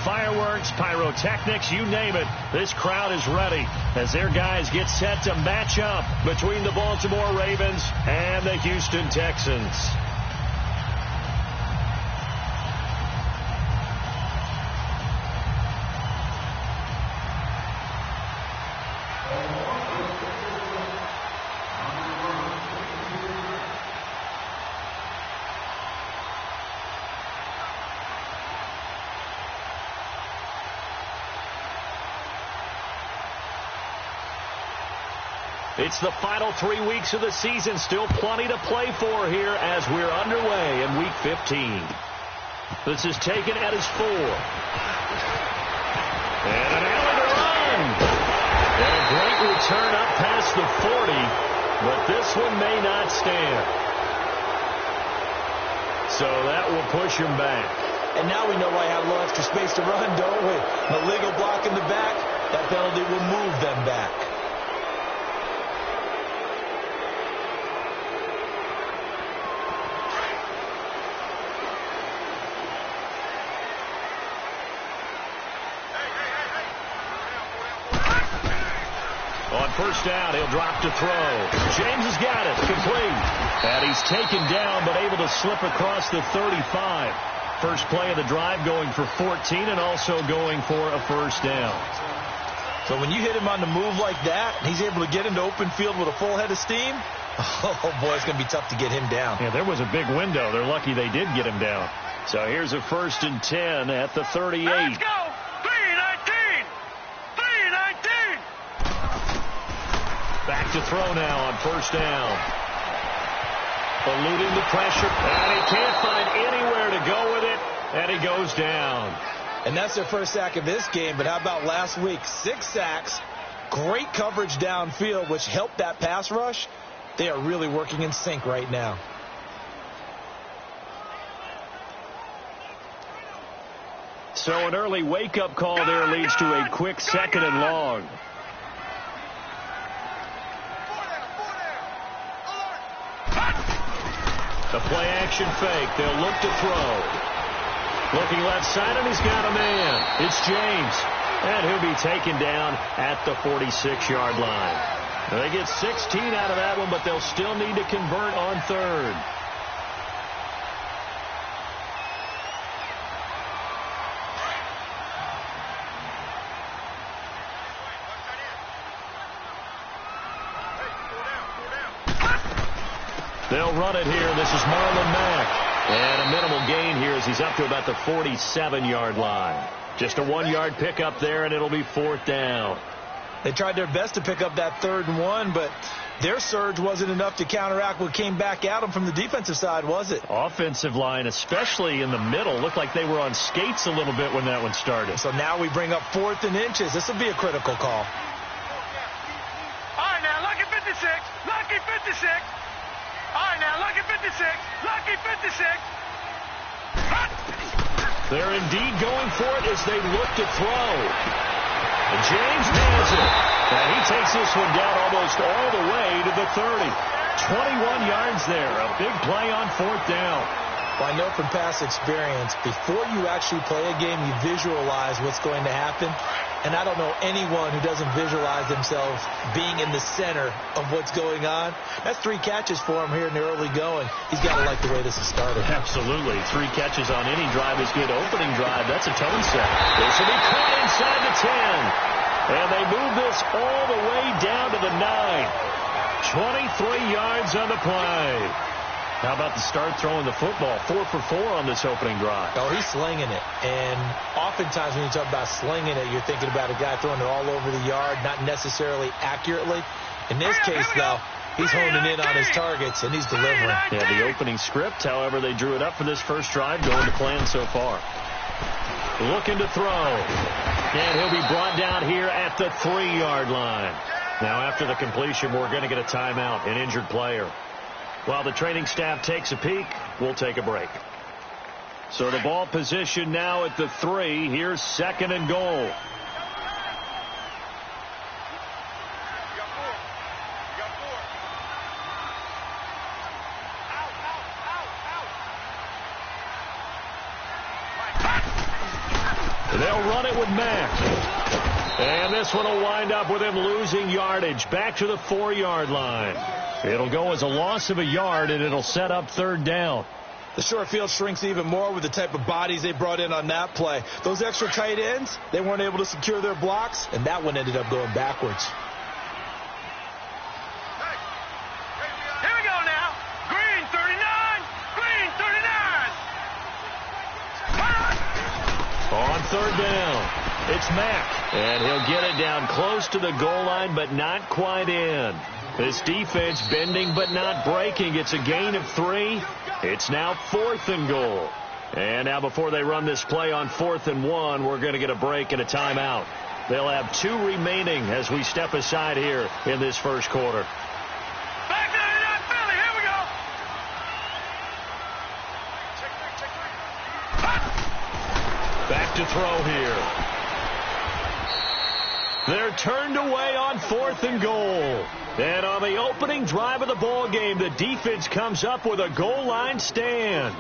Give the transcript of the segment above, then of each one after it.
Fireworks, pyrotechnics, you name it. This crowd is ready as their guys get set to match up between the Baltimore Ravens and the Houston Texans. It's the final 3 weeks of the season. Still plenty to play for here as we're underway in Week 15. This is taken at his 4. And an alley to run. And a great return up past the 40. But this one may not stand. So that will push him back. And now we know why I have a little extra space to run, don't we? The legal block in the back. That penalty will move them back. On first down, he'll drop to throw. James has got it. Complete. And he's taken down, but able to slip across the 35. First play of the drive going for 14 and also going for a first down. So when you hit him on the move like that, he's able to get into open field with a full head of steam. Oh, boy, it's going to be tough to get him down. Yeah, there was a big window. They're lucky they did get him down. So here's a 1st and 10 at the 38. Let's go. 3-19. 3-19. Back to throw now on first down. Eluding the pressure, and he can't find anywhere to go with it, and he goes down. And that's their first sack of this game, but how about last week? 6 sacks, great coverage downfield, which helped that pass rush. They are really working in sync right now. So an early wake-up call there leads to a quick 2nd and long. The play-action fake. They'll look to throw. Looking left side, and he's got a man. It's James. And he'll be taken down at the 46-yard line. Now, they get 16 out of that one, but they'll still need to convert on 3rd. They'll run it here. This is Marlon Mack. And a minimal gain here as he's up to about the 47-yard line. Just a 1-yard pickup there, and it'll be 4th down. They tried their best to pick up that 3rd and 1, but their surge wasn't enough to counteract what came back at them from the defensive side, was it? Offensive line, especially in the middle, looked like they were on skates a little bit when that one started. So now we bring up 4th and inches. This will be a critical call. All right, now, lucky 56. Lucky 56. All right, now, lucky 56. Lucky 56. They're indeed going for it as they look to throw. And James nails it. And he takes this one down almost all the way to the 30. 21 yards there. A big play on 4th down. Well, I know from past experience, before you actually play a game, you visualize what's going to happen. And I don't know anyone who doesn't visualize themselves being in the center of what's going on. That's 3 catches for him here in the early going. He's got to like the way this has started. Absolutely. 3 catches on any drive is good. Opening drive, that's a tone set. This will be caught inside the 10. And they move this all the way down to the 9. 23 yards on the play. How about the start throwing the football? 4 for 4 on this opening drive. Oh, he's slinging it. And oftentimes when you talk about slinging it, you're thinking about a guy throwing it all over the yard, not necessarily accurately. In this case, though, he's honing in on his targets, and he's delivering. Yeah, the opening script, however, they drew it up for this first drive, going to plan so far. Looking to throw. And he'll be brought down here at the 3-yard line. Now, after the completion, we're going to get a timeout, an injured player. While the training staff takes a peek, we'll take a break. So the ball position now at the 3. Here's 2nd and goal. The They'll run it with Mack. And this one will wind up with him losing yardage back to the 4-yard line. It'll go as a loss of a yard, and it'll set up 3rd down. The short field shrinks even more with the type of bodies they brought in on that play. Those extra tight ends, they weren't able to secure their blocks, and that one ended up going backwards. Here we go now. Green 39. Green 39. On 3rd down, it's Mack. And he'll get it down close to the goal line, but not quite in. This defense bending but not breaking. It's a gain of 3. It's now 4th and goal. And now before they run this play on 4th and 1, we're going to get a break and a timeout. They'll have 2 remaining as we step aside here in this first quarter. Back to the Philly. Here we go. Back to throw here. They're turned away on 4th and goal. And on the opening drive of the ball game, the defense comes up with a goal line stand.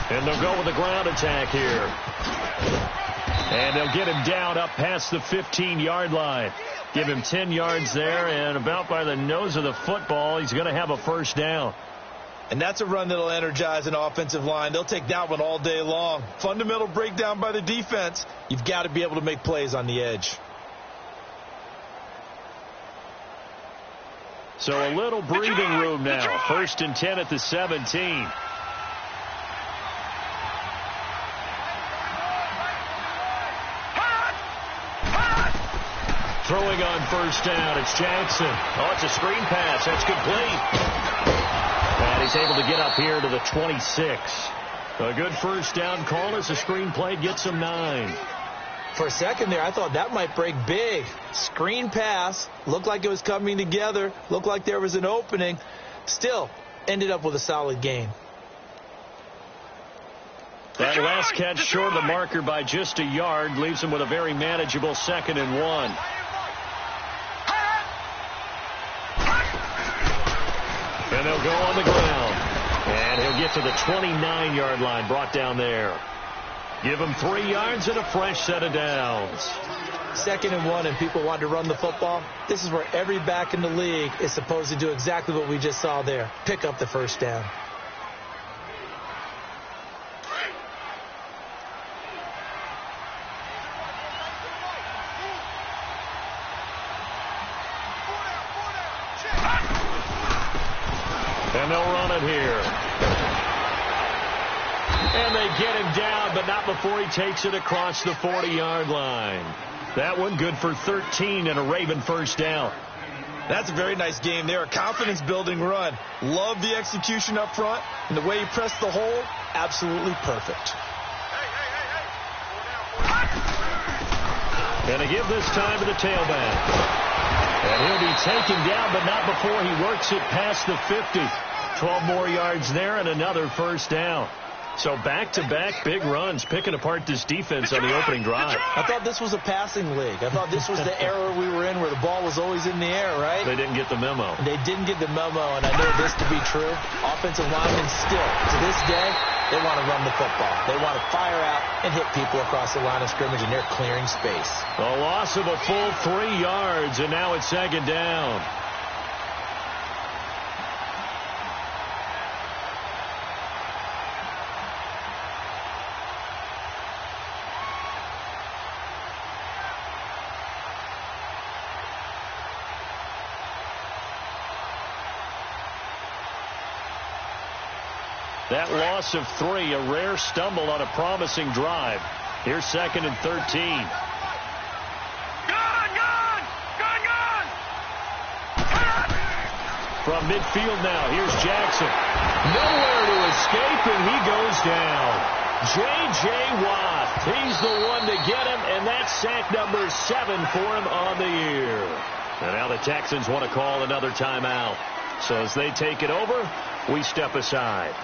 And they'll go with the ground attack here. And they'll get him down up past the 15-yard line. Give him 10 yards there, and about by the nose of the football, he's going to have a 1st down. And that's a run that'll energize an offensive line. They'll take that one all day long. Fundamental breakdown by the defense. You've got to be able to make plays on the edge. So a little breathing room now. 1st and 10 at the 17. Throwing on 1st down, it's Jackson. Oh, it's a screen pass. That's complete. And he's able to get up here to the 26. A good 1st down call as the screen play gets him 9. For a second there, I thought that might break big. Screen pass. Looked like it was coming together. Looked like there was an opening. Still, ended up with a solid gain. That last catch short of the marker by just a yard leaves him with a very manageable 2nd and 1. And they'll go on the ground. And he'll get to the 29-yard line, brought down there. Give him 3 yards and a fresh set of downs. 2nd and 1, and people want to run the football. This is where every back in the league is supposed to do exactly what we just saw there. Pick up the 1st down. And they'll run it here. And they get him down, but not before he takes it across the 40-yard line. That one good for 13 and a Raven 1st down. That's a very nice game there. A confidence-building run. Love the execution up front. And the way he pressed the hole, absolutely perfect. And to give this time to the tailback. And he'll be taken down, but not before he works it past the 50. 12 more yards there and another 1st down. So back-to-back big runs, picking apart this defense on the opening drive. I thought this was a passing league. I thought this was the era we were in where the ball was always in the air, right? They didn't get the memo. They didn't get the memo, and I know this to be true. Offensive linemen still, to this day, they want to run the football. They want to fire out and hit people across the line of scrimmage, and they're clearing space. A loss of a full 3 yards, and now it's 2nd down. That loss of 3, a rare stumble on a promising drive. Here's 2nd and 13. Gun! From midfield now, here's Jackson. Nowhere to escape, and he goes down. J.J. Watt, he's the one to get him, and that's sack number 7 for him on the year. And now the Texans want to call another timeout. So as they take it over, we step aside.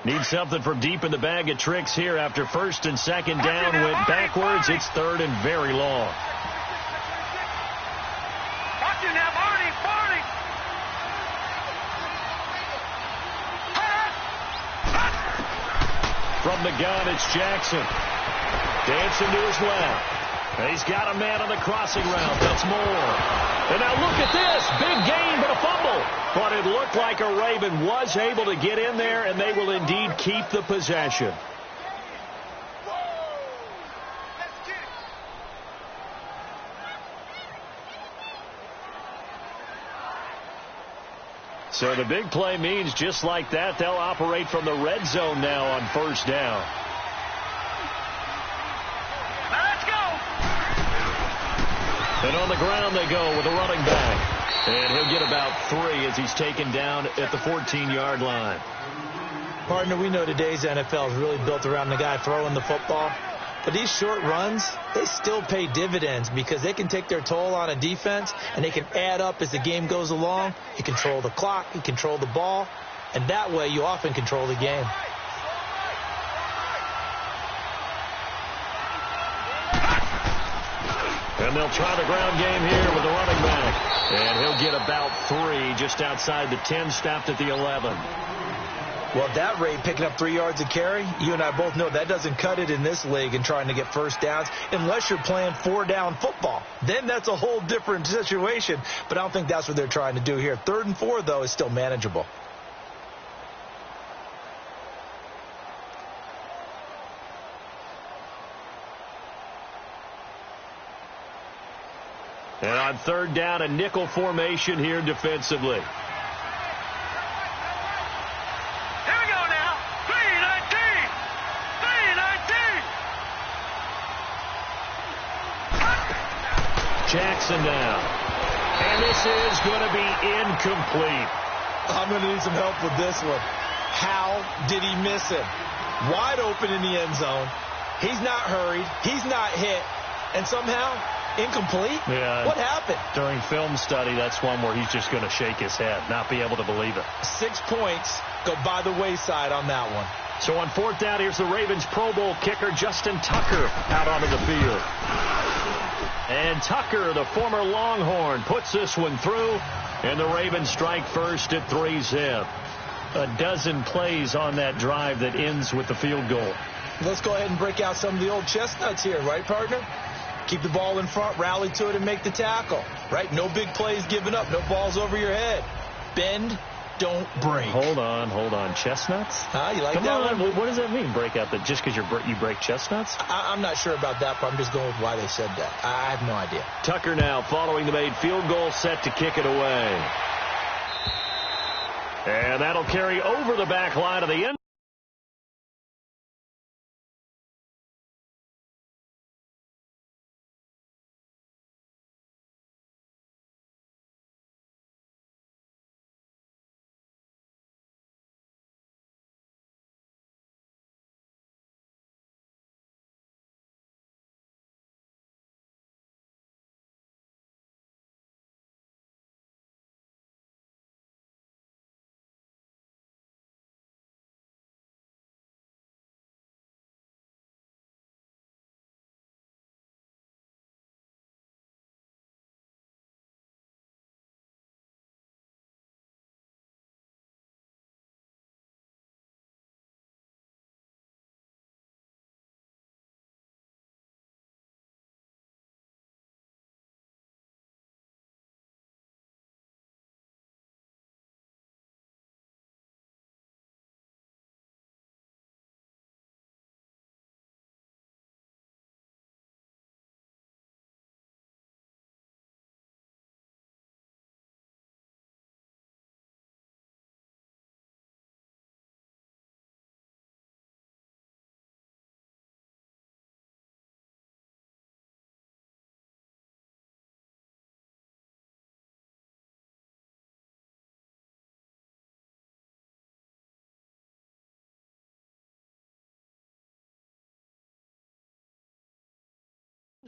Need something from deep in the bag of tricks here after 1st and 2nd down went backwards. It's 3rd and very long. Watch it now, Barney! From the gun, it's Jackson. Dancing to his left. He's got a man on the crossing route. That's more. And now look at this. Big gain, but a fumble. But it looked like a Raven was able to get in there, and they will indeed keep the possession. So the big play means just like that, they'll operate from the red zone now on 1st down. Let's go! And on the ground they go with a running back. And he'll get about 3 as he's taken down at the 14-yard line. Partner, we know today's NFL is really built around the guy throwing the football. But these short runs, they still pay dividends because they can take their toll on a defense, and they can add up as the game goes along. You control the clock, you control the ball, and that way you often control the game. And they'll try the ground game here with the running back. And he'll get about 3 just outside the 10, stopped at the 11. Well, at that rate, picking up 3 yards a carry, you and I both know that doesn't cut it in this league and trying to get 1st downs unless you're playing 4-down football. Then that's a whole different situation, but I don't think that's what they're trying to do here. 3rd and 4, though, is still manageable. And on 3rd down, a nickel formation here defensively. Jackson now. And this is going to be incomplete. I'm going to need some help with this one. How did he miss him? Wide open in the end zone. He's not hurried. He's not hit. And somehow, incomplete? Yeah. What happened? During film study, that's one where he's just going to shake his head, not be able to believe it. 6 points go by the wayside on that one. So on 4th down, here's the Ravens Pro Bowl kicker, Justin Tucker, out onto the field. And Tucker, the former Longhorn, puts this one through, and the Ravens strike first at 3-zip. A dozen plays on that drive that ends with the field goal. Let's go ahead and break out some of the old chestnuts here, right, partner? Keep the ball in front, rally to it, and make the tackle, right? No big plays given up, no balls over your head. Bend, don't break. Hold on. Chestnuts? You like Come that on. one? What does that mean, break out? That just because you break chestnuts? I'm not sure about that, but I'm just going with why they said that. I have no idea. Tucker now following the made field goal, set to kick it away. And that'll carry over the back line of the end.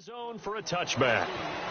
Zone for a touchback.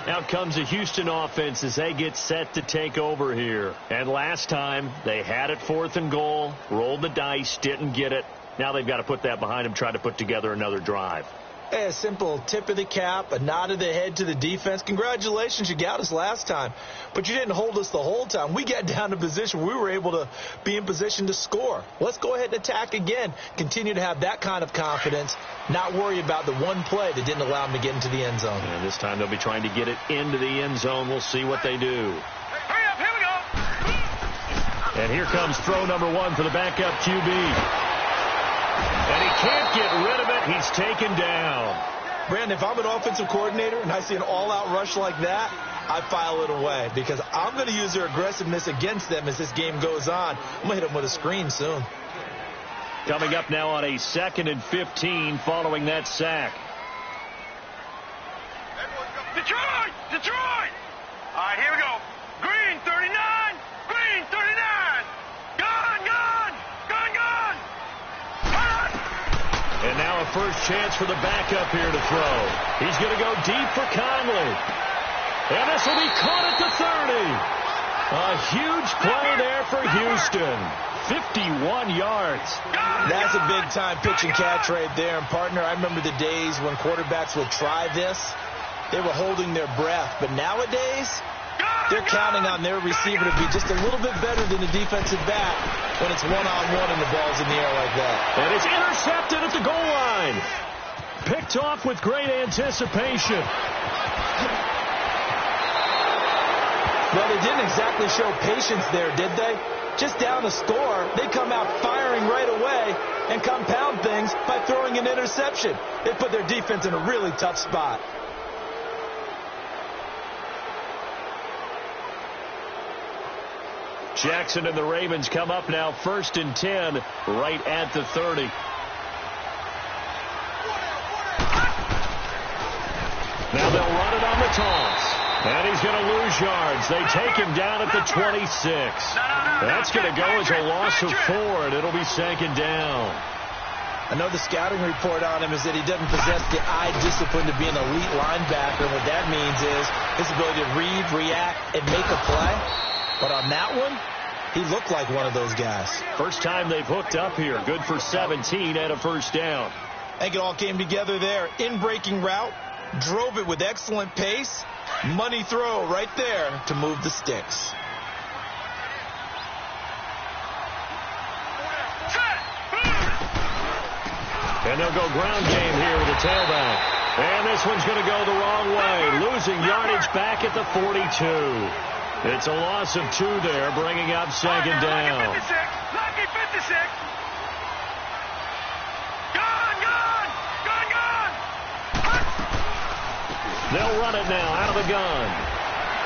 Out comes the Houston offense as they get set to take over here. And last time, they had it 4th and goal, rolled the dice, didn't get it. Now they've got to put that behind them, try to put together another drive. Hey, a simple tip of the cap, a nod of the head to the defense. Congratulations, you got us last time. But you didn't hold us the whole time. We got down to position. We were able to be in position to score. Let's go ahead and attack again. Continue to have that kind of confidence. Not worry about the one play that didn't allow them to get into the end zone. And this time they'll be trying to get it into the end zone. We'll see what they do. Hurry up, here we go. And here comes throw number 1 for the backup QB. And he can't get rid of it. He's taken down. Brandon, if I'm an offensive coordinator and I see an all-out rush like that, I file it away because I'm going to use their aggressiveness against them as this game goes on. I'm going to hit them with a screen soon. Coming up now on a 2nd and 15 following that sack. Detroit! Detroit! All right, here we go. Green 39! Green 39! Gone, gone! Gone, gone! And now a first chance for the backup here to throw. He's going to go deep for Conley. And this will be caught at the 30. A huge play there for Houston. 51 yards. That's a big-time pitch and catch right there. And, partner, I remember the days when quarterbacks would try this. They were holding their breath. But nowadays, they're counting on their receiver to be just a little bit better than the defensive back when it's one-on-one and the ball's in the air like that. And it's intercepted at the goal line. Picked off with great anticipation. Well, they didn't exactly show patience there, did they? Just down a score, they come out firing right away and compound things by throwing an interception. They put their defense in a really tough spot. Jackson and the Ravens come up now 1st and 10 right at the 30. Now they'll run it on the toss. And he's going to lose yards. They take him down at the 26. That's going to go as a loss of 4, and it'll be 2nd down. I know the scouting report on him is that he doesn't possess the eye discipline to be an elite linebacker. What that means is his ability to read, react, and make a play. But on that one, he looked like one of those guys. First time they've hooked up here. Good for 17 and a first down. I think it all came together there. In-breaking route, drove it with excellent pace. Money throw right there to move the sticks. And they'll go ground game here with a tailback. And this one's going to go the wrong way. Losing yardage back at the 42. It's a loss of 2 there, bringing up 2nd down. Lucky 56. Gone, gone, gone, gone. They'll run it now out of the gun.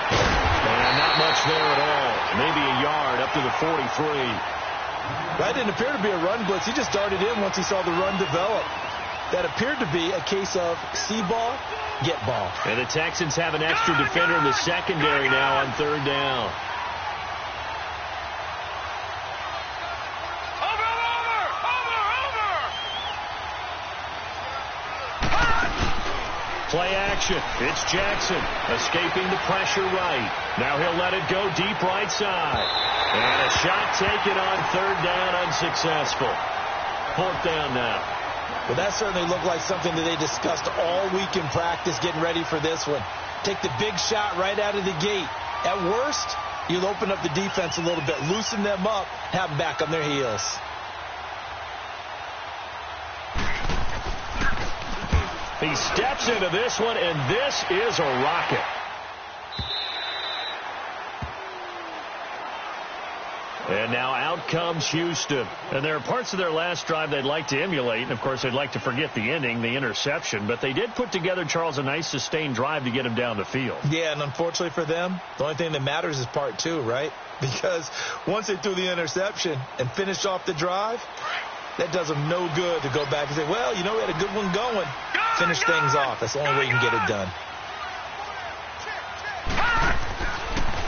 And not much there at all. Maybe a yard up to the 43. That didn't appear to be a run blitz. He just darted in once he saw the run develop. That appeared to be a case of see ball, get ball. And the Texans have an extra defender in the secondary now on 3rd down. Play action. It's Jackson escaping the pressure right. Now he'll let it go deep right side. And a shot taken on 3rd down, unsuccessful. 4th down now. Well, that certainly looked like something that they discussed all week in practice getting ready for this one. Take the big shot right out of the gate. At worst, you'll open up the defense a little bit, loosen them up, have them back on their heels. He steps into this one, and this is a rocket. And now out comes Houston. And there are parts of their last drive they'd like to emulate. And, of course, they'd like to forget the ending, the interception. But they did put together, Charles, a nice sustained drive to get him down the field. Yeah, and unfortunately for them, the only thing that matters is part 2, right? Because once they threw the interception and finished off the drive, that does them no good to go back and say, well, you know, we had a good one going. Finish things off. That's the only way you can get it done.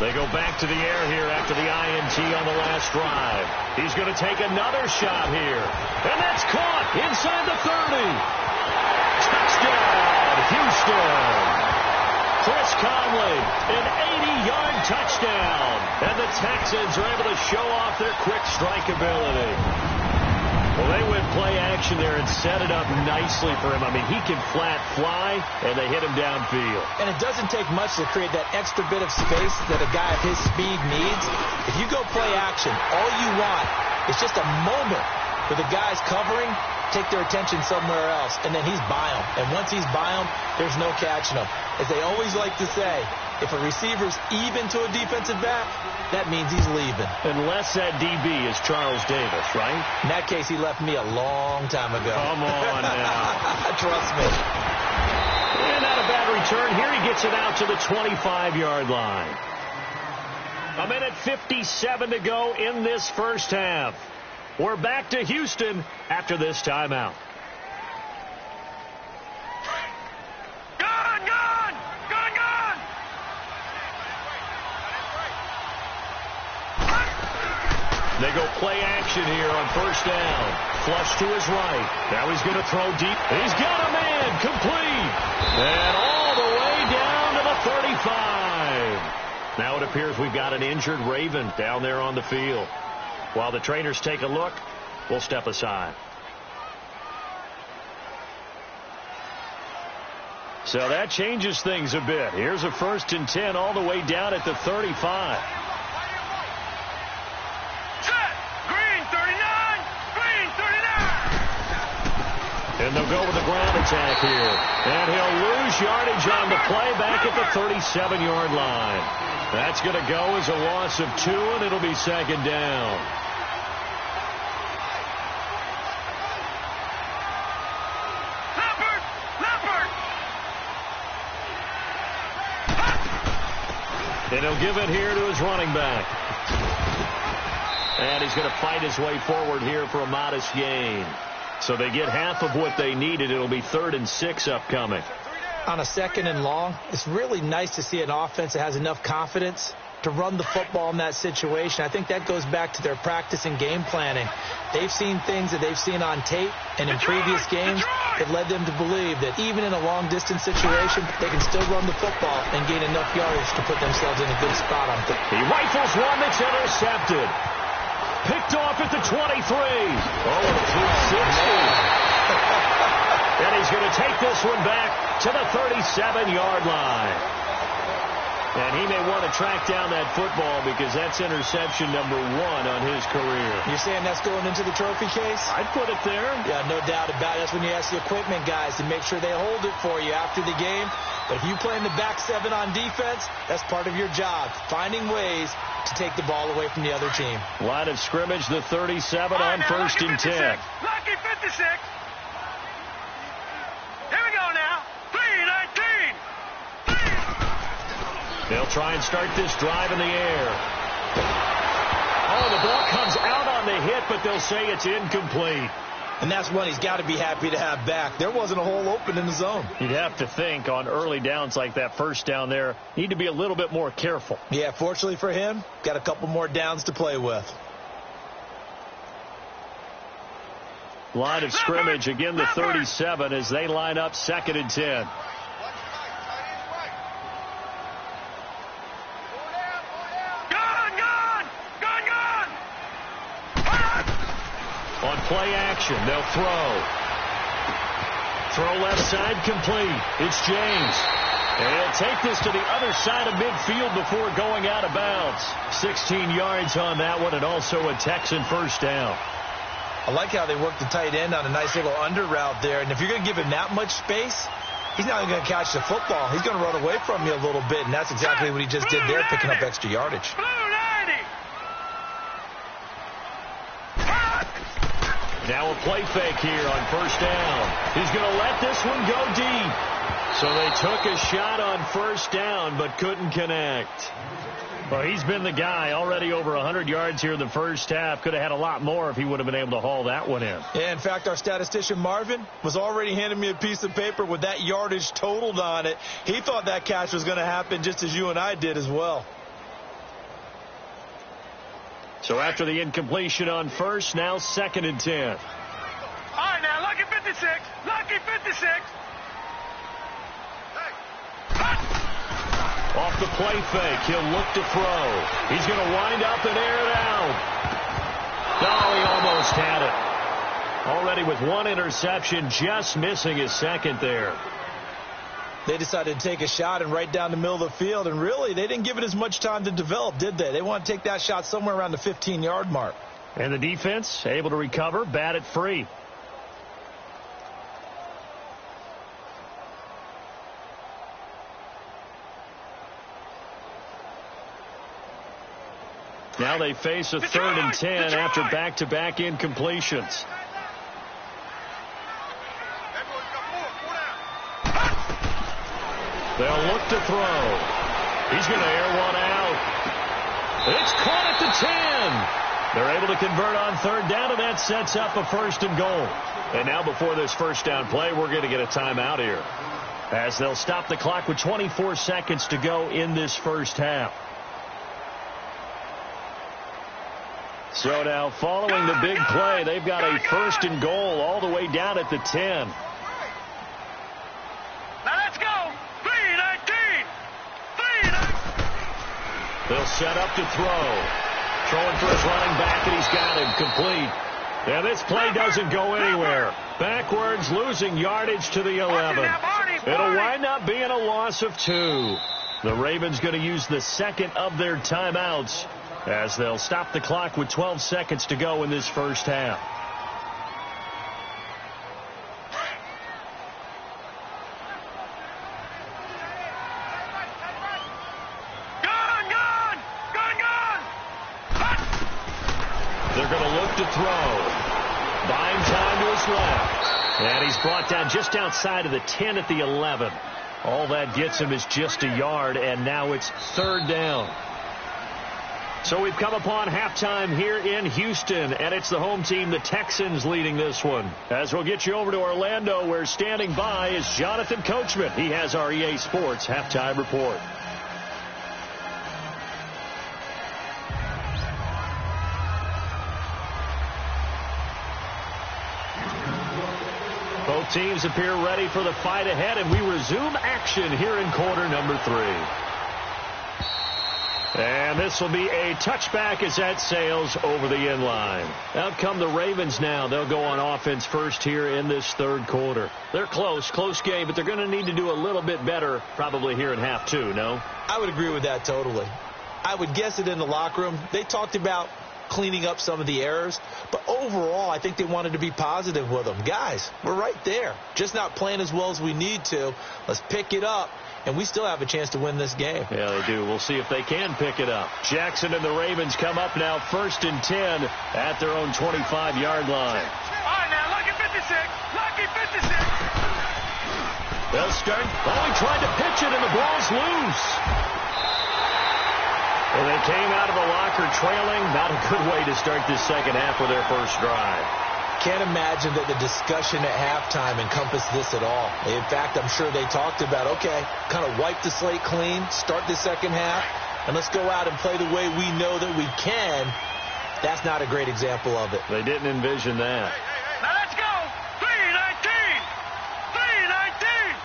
They go back to the air here after the INT on the last drive. He's going to take another shot here. And that's caught inside the 30. Touchdown, Houston. Chris Conley, an 80-yard touchdown. And the Texans are able to show off their quick strike ability. Well, they went play action there and set it up nicely for him. I mean, he can flat fly, and they hit him downfield. And it doesn't take much to create that extra bit of space that a guy of his speed needs. If you go play action, all you want is just a moment where the guy's covering, take their attention somewhere else, and then he's by him. And once he's by him, there's no catching him. As they always like to say, if a receiver's even to a defensive back, that means he's leaving. Unless that DB is Charles Davis, right? In that case, he left me a long time ago. Come on now. Trust me. And not a bad return. Here he gets it out to the 25-yard line. 1:57 to go in this first half. We're back to Houston after this timeout. They go play action here on first down. Flush to his right. Now he's going to throw deep. He's got a man complete. And all the way down to the 35. Now it appears we've got an injured Raven down there on the field. While the trainers take a look, we'll step aside. So that changes things a bit. Here's a 1st and 10 all the way down at the 35. And they'll go with the ground attack here. And he'll lose yardage on the play back at the 37-yard line. That's going to go as a loss of 2, and it'll be 2nd down. And he'll give it here to his running back. And he's going to fight his way forward here for a modest gain. So they get half of what they needed. It'll be 3rd and 6 upcoming. On a 2nd and long, it's really nice to see an offense that has enough confidence to run the football in that situation. I think that goes back to their practice and game planning. They've seen things that they've seen on tape, and in previous games, it led them to believe that even in a long-distance situation, they can still run the football and gain enough yardage to put themselves in a good spot on it. He rifles one that's intercepted. Picked off at the 23. Oh, and a 260. And he's going to take this one back to the 37-yard line. And he may want to track down that football because that's interception number 1 on his career. You're saying that's going into the trophy case? I'd put it there. Yeah, no doubt about it. That's when you ask the equipment guys to make sure they hold it for you after the game. But if you play in the back 7 on defense, that's part of your job, finding ways to take the ball away from the other team. Line of scrimmage, the 37 on 1st and 10. Lucky 56. Here we go now. 3-19. They'll try and start this drive in the air. Oh, the ball comes out on the hit, but they'll say it's incomplete. And that's one he's got to be happy to have back. There wasn't a hole open in the zone. You'd have to think on early downs like that first down there, need to be a little bit more careful. Yeah, fortunately for him, got a couple more downs to play with. Line of scrimmage, again the 37 as they line up 2nd and 10. On play action, they'll throw. Throw left side complete. It's James. And he'll take this to the other side of midfield before going out of bounds. 16 yards on that one, and also a Texan 1st down. I like how they work the tight end on a nice little under route there. And if you're going to give him that much space, he's not even going to catch the football. He's going to run away from you a little bit, and that's exactly what he just did there, picking up extra yardage. Now a play fake here on 1st down. He's going to let this one go deep. So they took a shot on 1st down, but couldn't connect. Well, he's been the guy already over 100 yards here in the first half. Could have had a lot more if he would have been able to haul that one in. Yeah, in fact, our statistician Marvin was already handing me a piece of paper with that yardage totaled on it. He thought that catch was going to happen just as you and I did as well. So after the incompletion on 1st, now 2nd and 10. All right, now, lucky 56. Lucky 56. Off the play fake, he'll look to throw. He's going to wind up and air it out. Oh, he almost had it. Already with one interception, just missing his second there. They decided to take a shot and right down the middle of the field, and really, they didn't give it as much time to develop, did they? They want to take that shot somewhere around the 15-yard mark. And the defense able to recover, bat it free. Now they face a 3rd and 10 after back-to-back incompletions. They'll look to throw. He's going to air one out. It's caught at the 10. They're able to convert on 3rd down, and that sets up a 1st and goal. And now before this first down play, we're going to get a timeout here, as they'll stop the clock with 24 seconds to go in this first half. So now following the big play, they've got a 1st and goal all the way down at the 10. They'll set up to throw. Throwing for his running back, and he's got him complete. And this play doesn't go anywhere. Backwards, losing yardage to the 11. It'll wind up being a loss of 2. The Ravens going to use the second of their timeouts, as they'll stop the clock with 12 seconds to go in this first half. They're going to look to throw. Buying time to his left. And he's brought down just outside of the 10 at the 11. All that gets him is just a yard, and now it's 3rd down. So we've come upon halftime here in Houston, and it's the home team, the Texans, leading this one. As we'll get you over to Orlando, where standing by is Jonathan Coachman. He has our EA Sports halftime report. Both teams appear ready for the fight ahead, and we resume action here in quarter number 3. And this will be a touchback as that sails over the end line. Out come the Ravens now. They'll go on offense first here in this 3rd quarter. They're close game, but they're going to need to do a little bit better probably here in half 2, no? I would agree with that totally. I would guess it in the locker room. They talked about cleaning up some of the errors, but overall I think they wanted to be positive with them. Guys, we're right there, just not playing as well as we need to. Let's pick it up, and we still have a chance to win this game. Yeah, they do. We'll see if they can pick it up. Jackson and the Ravens come up now 1st and 10 at their own 25-yard line. All right, now, lucky 56. Lucky 56. They'll start. Oh, he tried to pitch it, and the ball's loose. And they came out of the locker trailing. Not a good way to start this second half with their first drive. Can't imagine that the discussion at halftime encompassed this at all. In fact, I'm sure they talked about, okay, kind of wipe the slate clean, start the second half, and let's go out and play the way we know that we can. That's not a great example of it. They didn't envision that. Now let's go. 319. 319.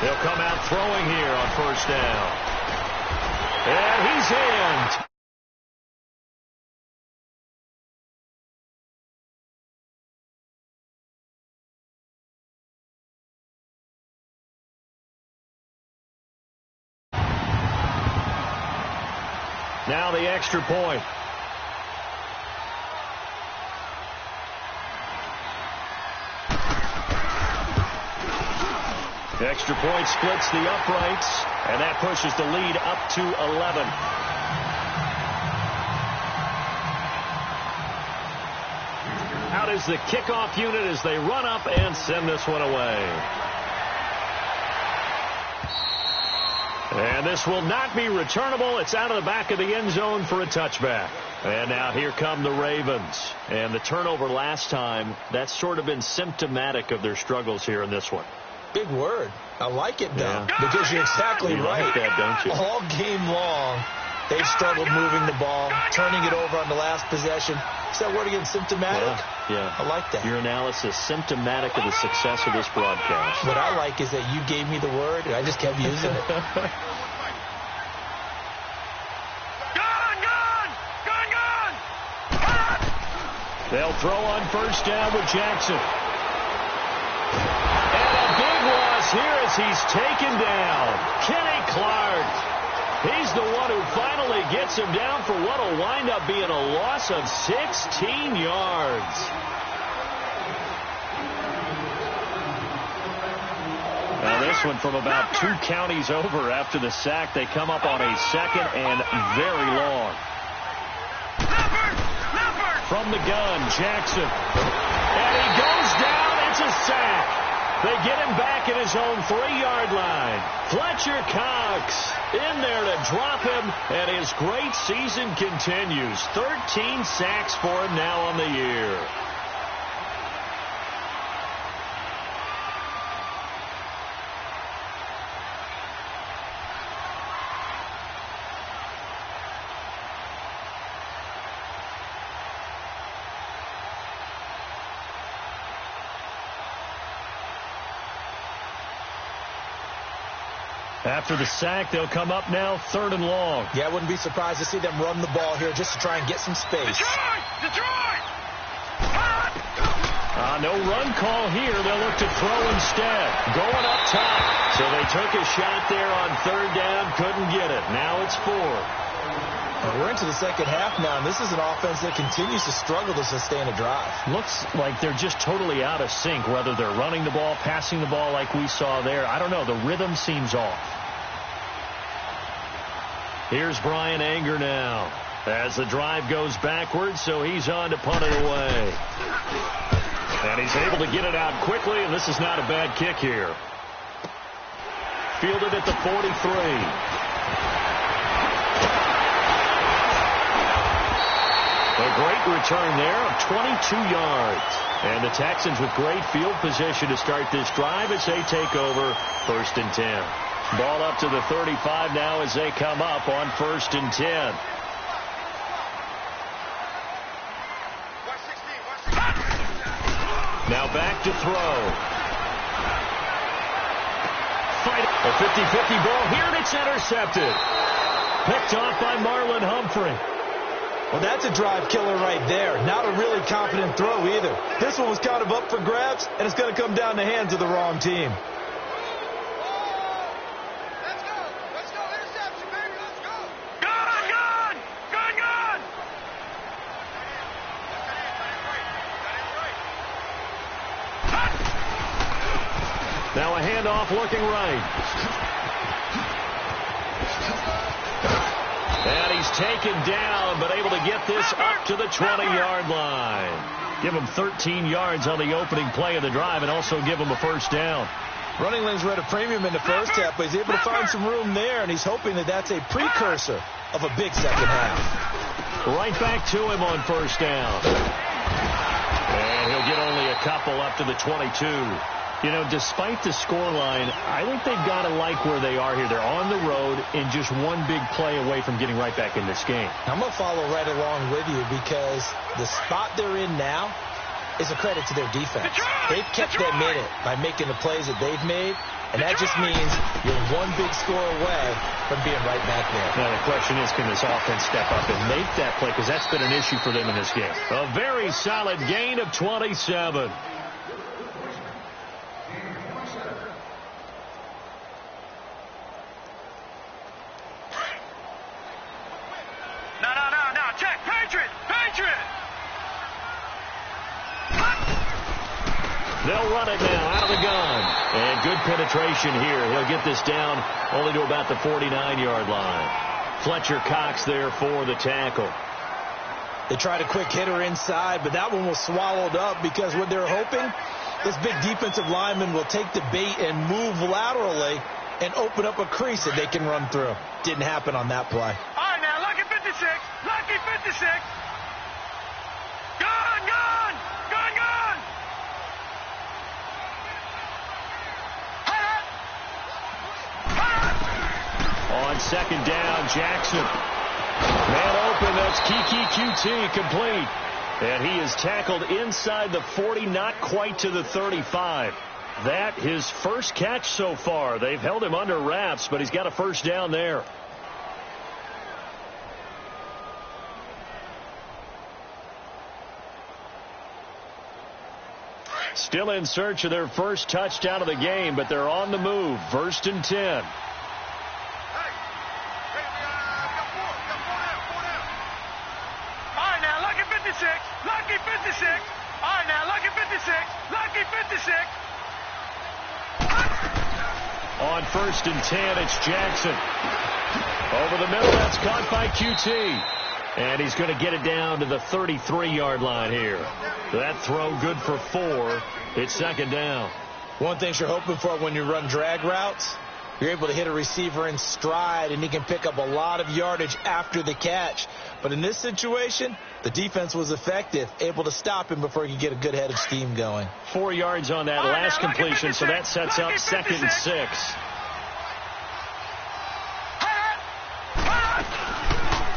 They'll come out throwing here on 1st down. And he's in. Now the extra point. The extra point splits the uprights, and that pushes the lead up to 11. Out is the kickoff unit as they run up and send this one away. And this will not be returnable. It's out of the back of the end zone for a touchback. And now here come the Ravens. And the turnover last time, that's sort of been symptomatic of their struggles here in this one. Big word. I like it, though, Yeah. because you're exactly You right. like that, don't you? All game long, they've struggled moving the ball, turning it over on the last possession. What's that word again? Symptomatic? Yeah. I like that. Your analysis, symptomatic of the success of this broadcast. What I like is that you gave me the word, and I just kept using it. They'll throw on first down with Jackson. And a big loss here as he's taken down. Kenny Clark. He's the one who finally gets him down for what will wind up being a loss of 16 yards. Now this one from about 2 counties over after the sack. They come up on a second and very long. From the gun, Jackson. And he goes down. It's a sack. They get him back at his own 3-yard line. Fletcher Cox in there to drop him, and his great season continues. 13 sacks for him now on the year. After the sack, they'll come up now 3rd and long. Yeah, I wouldn't be surprised to see them run the ball here just to try and get some space. Detroit! No run call here. They'll look to throw instead. Going up top. So they took a shot there on 3rd down. Couldn't get it. Now it's 4. We're into the second half now, and this is an offense that continues to struggle to sustain a drive. Looks like they're just totally out of sync, whether they're running the ball, passing the ball like we saw there. I don't know. The rhythm seems off. Here's Brian Anger now as the drive goes backwards, so he's on to punt it away. And he's able to get it out quickly, and this is not a bad kick here. Fielded at the 43. A great return there of 22 yards. And the Texans with great field position to start this drive as they take over 1st and 10. Ball up to the 35 now as they come up on 1st and 10. Now back to throw. Fight a 50-50 ball here, and it's intercepted. Picked off by Marlon Humphrey. Well, that's a drive killer right there. Not a really confident throw either. This one was kind of up for grabs, and it's going to come down the hands of the wrong team. Let's go. Interception, baby. Let's go. Gun! Now a handoff looking right. And he's taken down, but able to get this up to the 20-yard line. Give him 13 yards on the opening play of the drive and also give him a 1st down. Running lanes were at a premium in the first half, but he's able to find some room there, and he's hoping that that's a precursor of a big second half. Right back to him on 1st down. And he'll get only a couple up to the 22. You know, despite the scoreline, I think they've got to like where they are here. They're on the road and just one big play away from getting right back in this game. I'm going to follow right along with you because the spot they're in now is a credit to their defense. They've kept them in it by making the plays that they've made, and that just means you're one big score away from being right back there. Now, the question is, can this offense step up and make that play? Because that's been an issue for them in this game. A very solid gain of 27. Check. Patriot. They'll run it now out of the gun. And good penetration here. He'll get this down only to about the 49-yard line. Fletcher Cox there for the tackle. They tried a quick hitter inside, but that one was swallowed up because what they're hoping, this big defensive lineman will take the bait and move laterally and open up a crease that they can run through. Didn't happen on that play. All right, now, lucky 56. Lucky 56. Gun! On 2nd down, Jackson. Man open, that's Kiki QT complete. And he is tackled inside the 40, not quite to the 35. That his first catch so far. They've held him under wraps, but he's got a first down there. Still in search of their first touchdown of the game, but they're on the move. 1st and 10. Lucky 56. All right, now, Lucky 56. Lucky 56. On 1st and 10, it's Jackson. Over the middle, that's caught by QT. And he's going to get it down to the 33-yard line here. That throw good for 4. It's 2nd down. One thing you're hoping for when you run drag routes, you're able to hit a receiver in stride, and he can pick up a lot of yardage after the catch. But in this situation, the defense was effective, able to stop him before he could get a good head of steam going. 4 yards on that last completion, so that sets up 2nd and 6.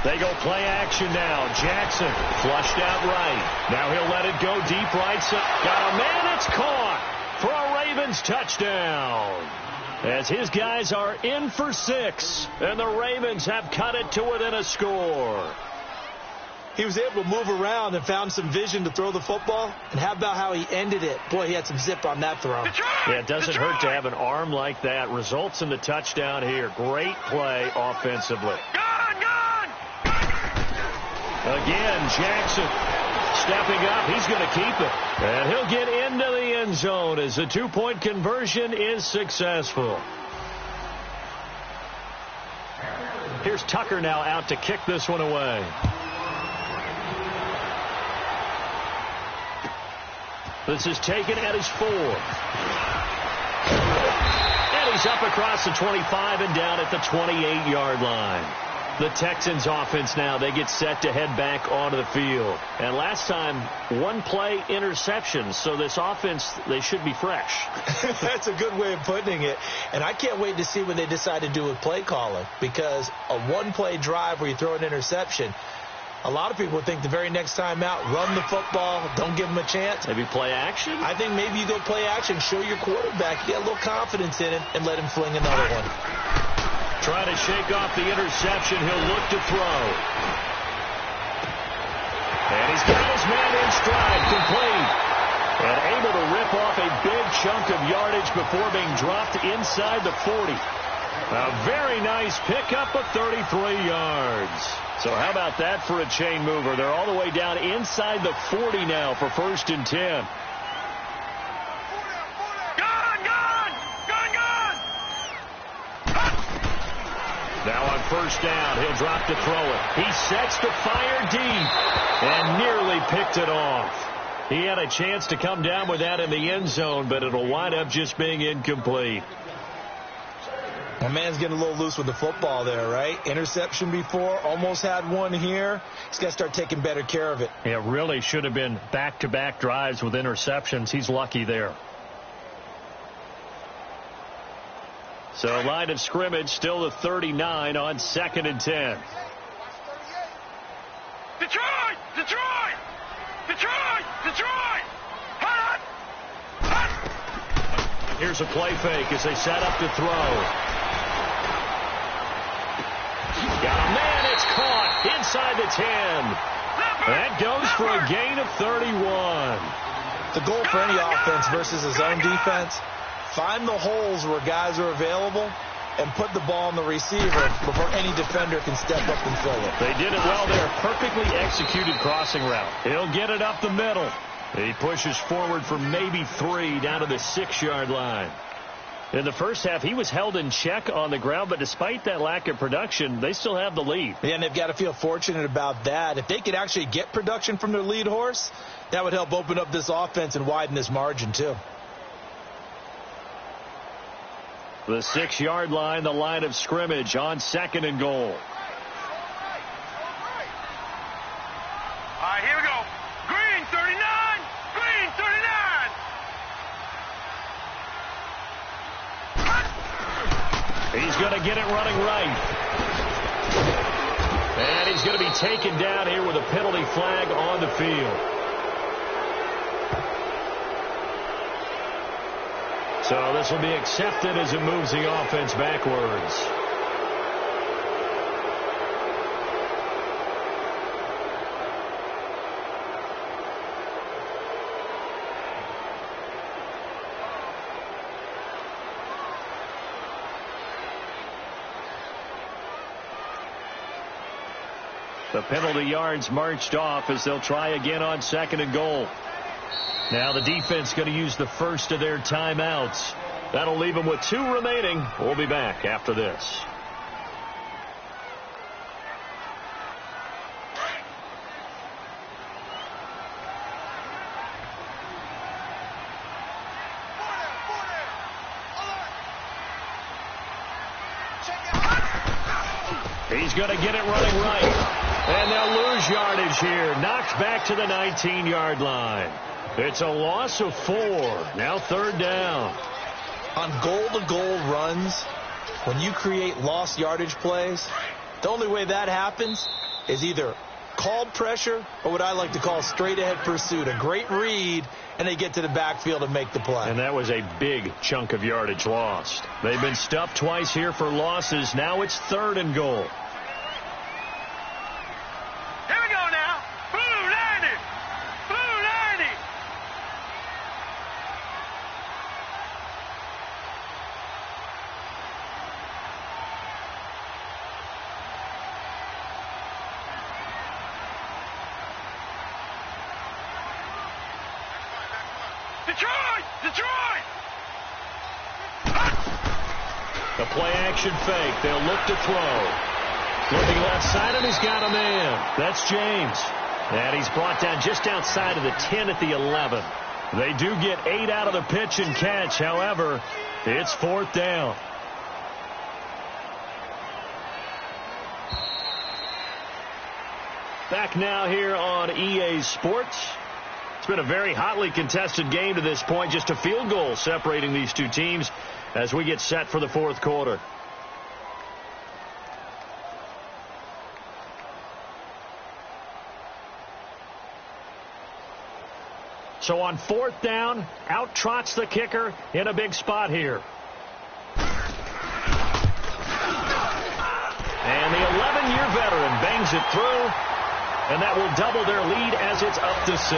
They go play action now. Jackson flushed out right. Now he'll let it go deep right. Got a man. It's caught for a Ravens touchdown. As his guys are in for 6, and the Ravens have cut it to within a score. He was able to move around and found some vision to throw the football. And how about how he ended it? Boy, he had some zip on that throw. Yeah, it doesn't hurt to have an arm like that. Results in the touchdown here. Great play offensively. Again, Jackson stepping up. He's going to keep it. And he'll get into the end zone as the 2-point conversion is successful. Here's Tucker now out to kick this one away. This is taken at his 4. And he's up across the 25 and down at the 28-yard line. The Texans offense now, they get set to head back onto the field. And last time, 1 play interception. So this offense, they should be fresh. That's a good way of putting it. And I can't wait to see what they decide to do with play calling. Because a 1-play drive where you throw an interception, a lot of people think the very next time out, run the football, don't give them a chance. Maybe play action? I think maybe you go play action, show your quarterback, get a little confidence in him, and let him fling another one. Trying to shake off the interception. He'll look to throw. And he's got his man in stride, complete. And able to rip off a big chunk of yardage before being dropped inside the 40. A very nice pickup of 33 yards. So how about that for a chain mover? They're all the way down inside the 40 now for 1st and 10. Now on 1st down, he'll drop to throw it. He sets to fire deep and nearly picked it off. He had a chance to come down with that in the end zone, but it'll wind up just being incomplete. My man's getting a little loose with the football there, right? Interception before, almost had one here. He's got to start taking better care of it. It really should have been back-to-back drives with interceptions. He's lucky there. So line of scrimmage still the 39 on 2nd and 10. Detroit! Detroit! Detroit! Detroit! Hot! Hot! Here's a play fake as they set up to throw. Got a man, it's caught inside the 10. That goes for a gain of 31. The goal for any offense versus his own defense, find the holes where guys are available and put the ball on the receiver before any defender can step up and fill it. They did it well there. Perfectly executed crossing route. He'll get it up the middle. He pushes forward for maybe 3 down to the 6-yard line. In the first half, he was held in check on the ground, but despite that lack of production, they still have the lead. Yeah, and they've got to feel fortunate about that. If they could actually get production from their lead horse, that would help open up this offense and widen this margin too. The 6-yard line, the line of scrimmage on 2nd and goal. All right, here we go. Green 39. Green 39. He's going to get it running right. And he's going to be taken down here with a penalty flag on the field. So this will be accepted as it moves the offense backwards. The penalty yards marched off as they'll try again on 2nd and goal. Now the defense going to use the first of their timeouts. That'll leave them with 2 remaining. We'll be back after this. He's going to get it running right. And they'll lose yardage here. Knocked back to the 19-yard line. It's a loss of 4. Now 3rd down. On goal-to-goal runs, when you create lost yardage plays, the only way that happens is either called pressure or what I like to call straight-ahead pursuit. A great read, and they get to the backfield and make the play. And that was a big chunk of yardage lost. They've been stuffed twice here for losses. Now it's 3rd and goal. Here we go now. Blue 90. Blue 90. Detroit! Detroit! The play-action fake. They'll look to throw. Looking left side, and he's got a man. That's James. And he's brought down just outside of the 10 at the 11. They do get 8 out of the pitch and catch. However, it's 4th down. Back now here on EA Sports. It's been a very hotly contested game to this point. Just a field goal separating these two teams as we get set for the 4th quarter. So on 4th down, out trots the kicker in a big spot here. And the 11-year veteran bangs it through, and that will double their lead as it's up to 6.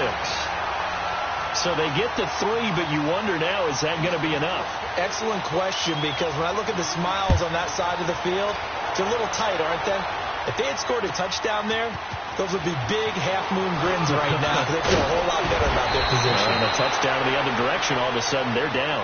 So they get the 3, but you wonder now, is that going to be enough? Excellent question, because when I look at the smiles on that side of the field, it's a little tight, aren't they? If they had scored a touchdown there, those would be big half-moon grins right now, because they feel a whole lot better about their position. And a touchdown in the other direction, all of a sudden they're down.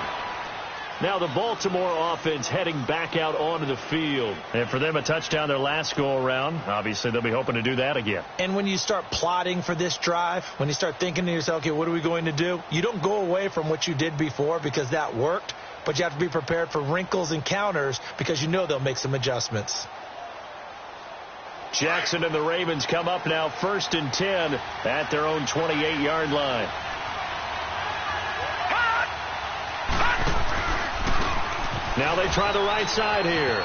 Now the Baltimore offense heading back out onto the field. And for them, a touchdown their last go-around. Obviously, they'll be hoping to do that again. And when you start plotting for this drive, when you start thinking to yourself, okay, what are we going to do? You don't go away from what you did before because that worked, but you have to be prepared for wrinkles and counters because you know they'll make some adjustments. Jackson and the Ravens come up now 1st and 10 at their own 28-yard line. Now they try the right side here.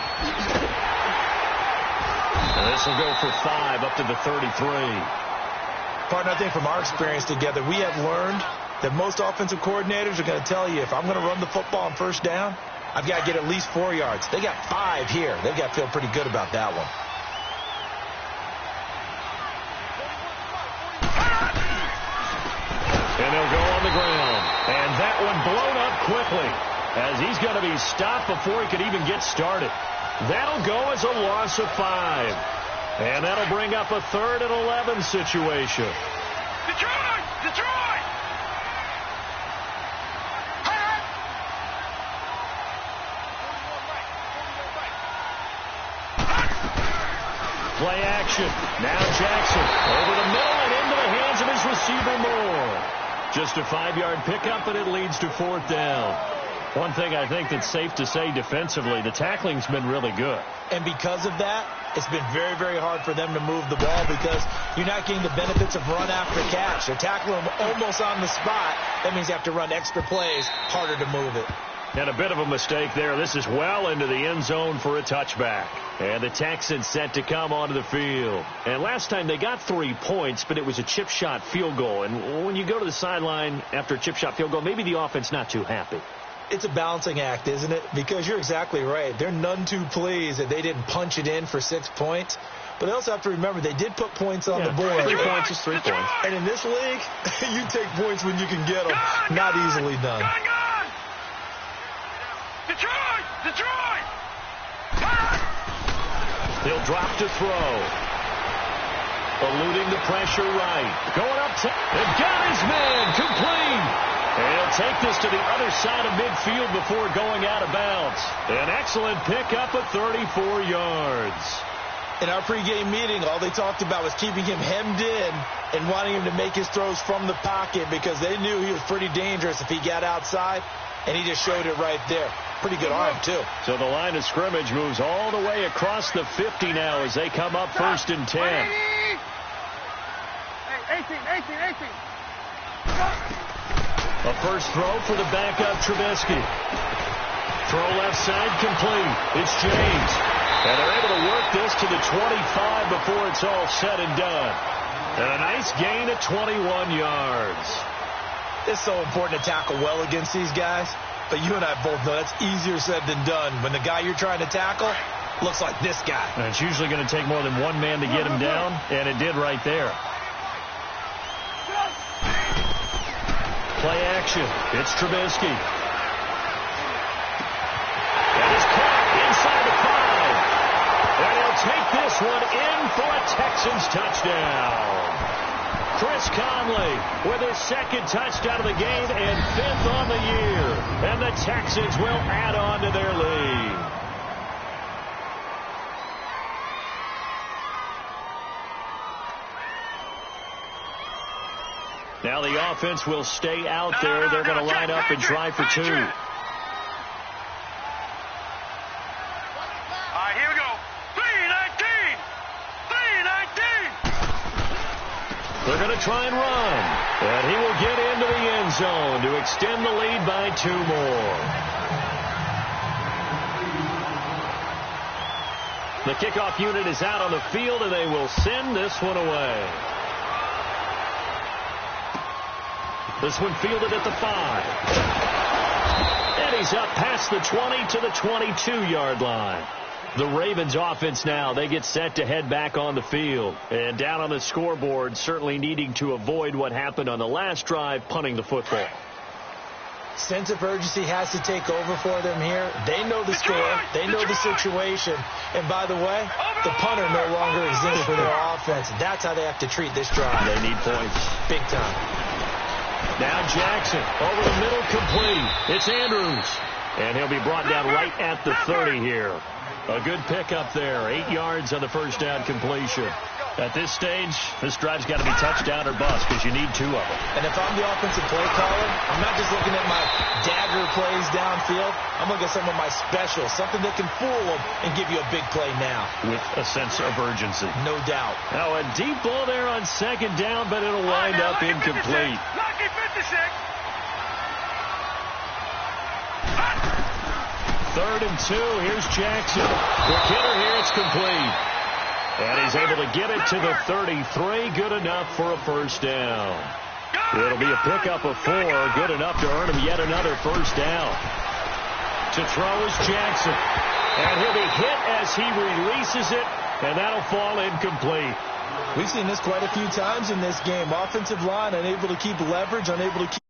And this will go for 5 up to the 33. Partner, I think from our experience together, we have learned that most offensive coordinators are going to tell you, if I'm going to run the football on 1st down, I've got to get at least 4 yards. They got 5 here. They've got to feel pretty good about that one. And they'll go on the ground. And that one blown up quickly as he's going to be stopped before he could even get started. That'll go as a loss of 5. And that'll bring up a 3rd and 11 situation. Detroit! Detroit! Play action. Now Jackson over the middle and into the hands of his receiver Moore. Just a 5-yard pickup, and it leads to 4th down. One thing I think that's safe to say defensively, the tackling's been really good. And because of that, it's been very, very hard for them to move the ball because you're not getting the benefits of run after catch. They're tackling them almost on the spot. That means you have to run extra plays, harder to move it. And a bit of a mistake there. This is well into the end zone for a touchback. And the Texans set to come onto the field. And last time they got 3 points, but it was a chip shot field goal. And when you go to the sideline after a chip shot field goal, maybe the offense not too happy. It's a balancing act, isn't it? Because you're exactly right. They're none too pleased that they didn't punch it in for 6 points. But they also have to remember they did put points on the board. 3 points is 3 points. And in this league, you take points when you can get them. Not easily done. Detroit! Detroit! He'll drop to throw. Eluding the pressure right. Going up to... And got his man complete. And he'll take this to the other side of midfield before going out of bounds. An excellent pickup of 34 yards. In our pregame meeting, all they talked about was keeping him hemmed in and wanting him to make his throws from the pocket because they knew he was pretty dangerous if he got outside, and he just showed it right there. Pretty good arm, too. So the line of scrimmage moves all the way across the 50 now as they come up 1st and 10. 18. A first throw for the backup Trubisky. Throw left side complete. It's James. And they're able to work this to the 25 before it's all said and done. And a nice gain of 21 yards. It's so important to tackle well against these guys. But you and I both know that's easier said than done when the guy you're trying to tackle looks like this guy. And it's usually going to take more than one man to get him down, and it did right there. Play action. It's Trubisky. And he's caught inside the 5. And he'll take this one in for a Texans touchdown. Chris Conley with his 2nd touchdown of the game and 5th on the year. And the Texans will add on to their lead. Now the offense will stay out there. They're going to line up and try for 2. All right, here we go. 3-19. They're going to try and run. And he will get into the end zone to extend the lead by 2 more. The kickoff unit is out on the field, and they will send this one away. This one fielded at the 5. And he's up past the 20 to the 22-yard line. The Ravens offense now, they get set to head back on the field. And down on the scoreboard, certainly needing to avoid what happened on the last drive, punting the football. Sense of urgency has to take over for them here. They know the score. They know the situation. And by the way, the punter no longer exists for their offense. That's how they have to treat this drive. They need points. Big time. Now Jackson over the middle, complete. It's Andrews. And he'll be brought down right at the 30 here. A good pickup there. 8 yards on the first down completion. At this stage, this drive's got to be touchdown or bust because you need 2 of them. And if I'm the offensive play caller, I'm not just looking at my dagger plays downfield. I'm looking at some of my specials, something that can fool them and give you a big play now. With a sense of urgency. No doubt. Now a deep ball there on 2nd down, but it'll wind up incomplete. Lucky 56. 3rd and 2. Here's Jackson. Quick hitter here. It's complete. And he's able to get it to the 33. Good enough for a first down. It'll be a pickup of 4. Good enough to earn him yet another first down. To throw is Jackson. And he'll be hit as he releases it. And that'll fall incomplete. We've seen this quite a few times in this game. Offensive line unable to keep leverage, unable to keep